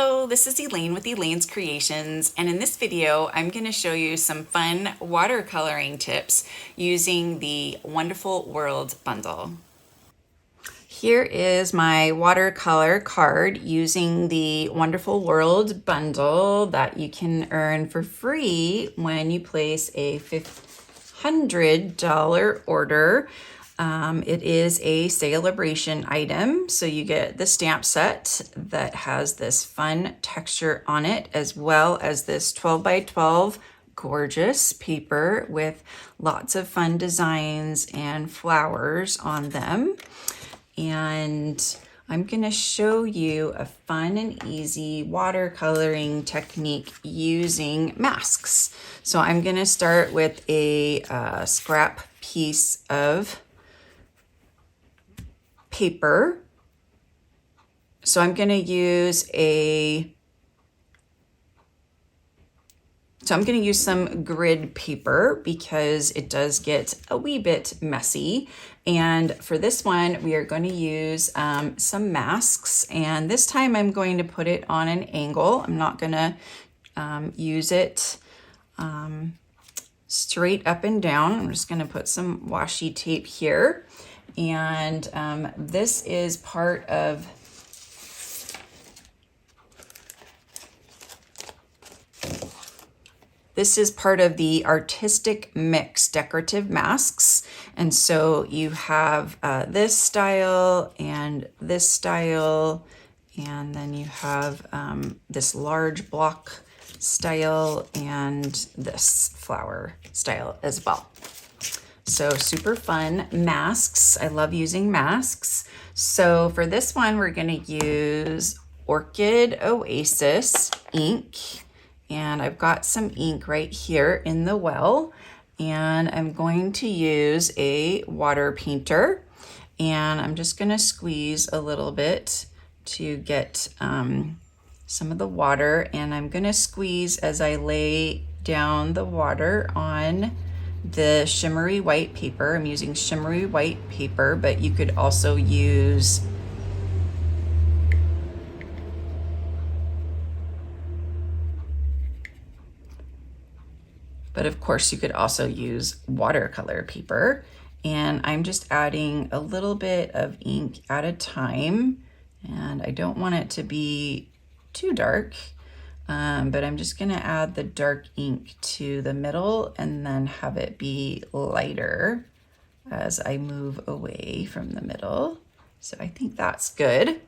Hello, this is Elaine with Elaine's Creations, and in this video I'm going to show you some fun watercoloring tips using the Wonderful World bundle. Here is my watercolor card using the Wonderful World bundle that you can earn for free when you place a $100 order. It is a Sale-A-Bration item, so you get the stamp set that has this fun texture on it, as well as this 12 by 12 gorgeous paper with lots of fun designs and flowers on them. And I'm going to show you a fun and easy watercoloring technique using masks. So I'm going to start with a scrap piece of paper. So I'm going to use some grid paper because it does get a wee bit messy. And for this one, we are going to use some masks. And this time I'm going to put it on an angle. I'm not going to use it straight up and down. I'm just going to put some washi tape here. And this is part of the artistic mix decorative masks. And so you have this style, and then you have this large block style and this flower style as well. So super fun masks. I love using masks. So for this one, we're going to use Orchid Oasis ink. And I've got some ink right here in the well. And I'm going to use a water painter. And I'm just going to squeeze a little bit to get some of the water. And I'm going to squeeze as I lay down the water on the shimmery white paper. I'm using shimmery white paper, but you could also use watercolor paper. And I'm just adding a little bit of ink at a time, and I don't want it to be too dark. But I'm just gonna add the dark ink to the middle and then have it be lighter as I move away from the middle. So I think that's good.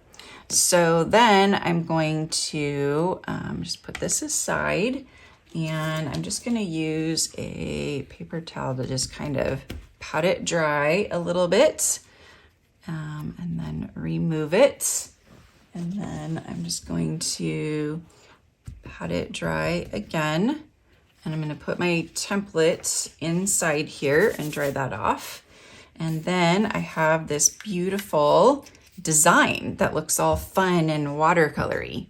So then I'm going to just put this aside, and I'm just gonna use a paper towel to just kind of pat it dry a little bit, and then remove it. And then I'm just going to pat it dry again, and I'm going to put my template inside here and dry that off. And then I have this beautiful design that looks all fun and watercolory.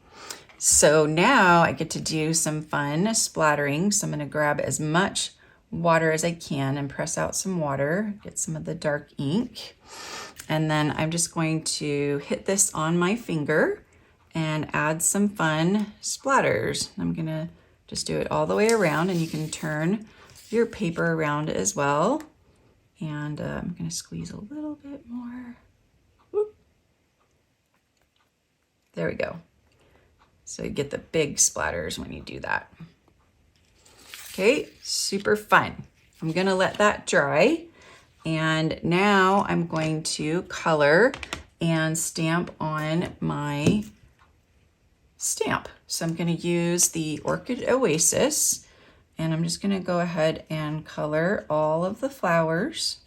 So now I get to do some fun splattering. So I'm going to grab as much water as I can and press out some water, get some of the dark ink. And then I'm just going to hit this on my finger and add some fun splatters. I'm gonna just do it all the way around, and you can turn your paper around as well. And I'm gonna squeeze a little bit more. Whoop. There we go. So you get the big splatters when you do that. Okay, super fun. I'm gonna let that dry. And now I'm going to color and stamp on my stamp. So I'm going to use the Orchid Oasis, and I'm just going to go ahead and color all of the flowers.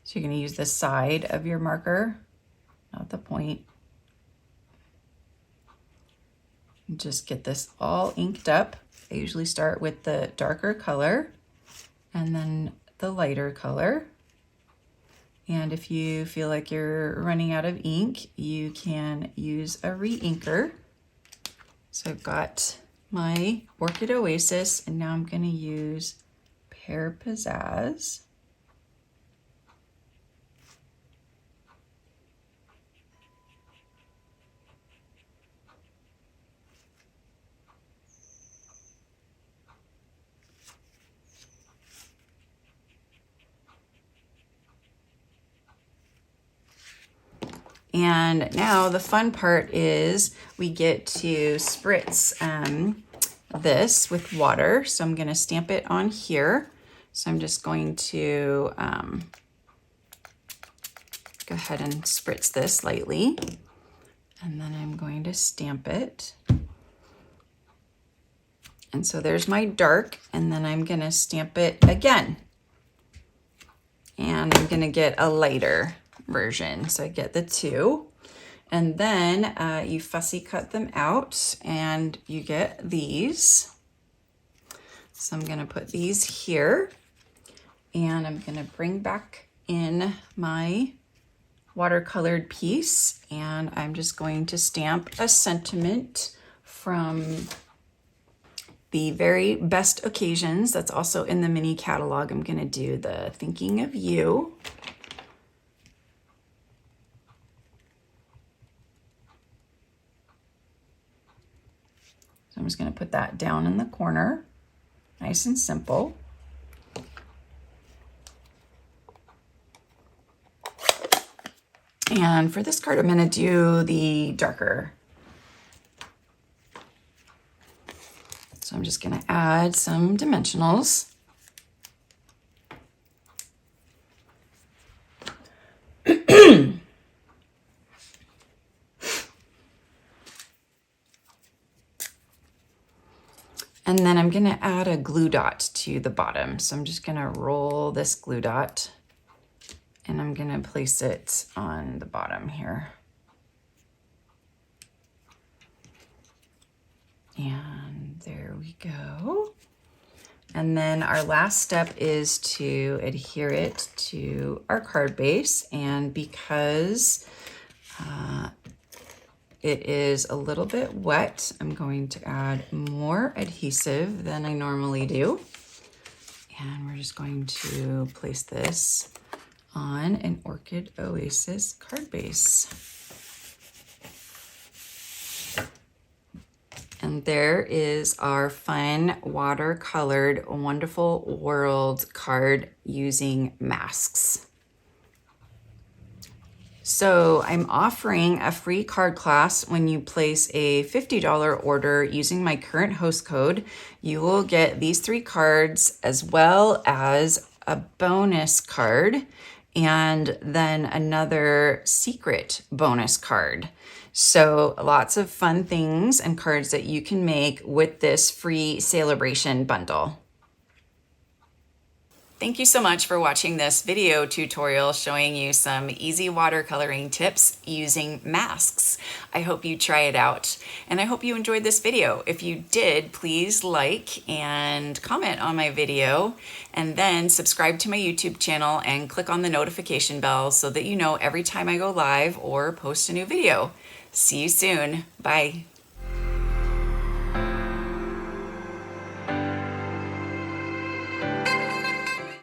So you're going to use the side of your marker, not the point. And just get this all inked up. I usually start with the darker color and then the lighter color. And if you feel like you're running out of ink, you can use a re-inker. So I've got my Orchid Oasis, and now I'm going to use Pear Pizzazz. And now the fun part is we get to spritz this with water. So I'm going to stamp it on here. So I'm just going to go ahead and spritz this lightly. And then I'm going to stamp it. And so there's my dark, and then I'm going to stamp it again. And I'm going to get a lighter version. So I get the two. And then you fussy cut them out and you get these. So I'm going to put these here, and I'm going to bring back in my watercolored piece, and I'm just going to stamp a sentiment from the very best occasions. That's also in the mini catalog. I'm going to do the thinking of you. So I'm just going to put that down in the corner, nice and simple. And for this card, I'm going to do the darker. So I'm just going to add some dimensionals. And then I'm going to add a glue dot to the bottom. So I'm just going to roll this glue dot, and I'm going to place it on the bottom here. And there we go. And then our last step is to adhere it to our card base. And because it is a little bit wet, I'm going to add more adhesive than I normally do. And we're just going to place this on an Orchid Oasis card base. And there is our fun watercolored Wonderful World card using masks. So I'm offering a free card class when you place a $50 order using my current host code. You will get these 3 cards as well as a bonus card and then another secret bonus card. So lots of fun things and cards that you can make with this free Sale-A-Bration bundle. Thank you so much for watching this video tutorial showing you some easy watercoloring tips using masks. I hope you try it out, and I hope you enjoyed this video. If you did, please like and comment on my video, and then subscribe to my YouTube channel and click on the notification bell so that you know every time I go live or post a new video. See you soon. Bye.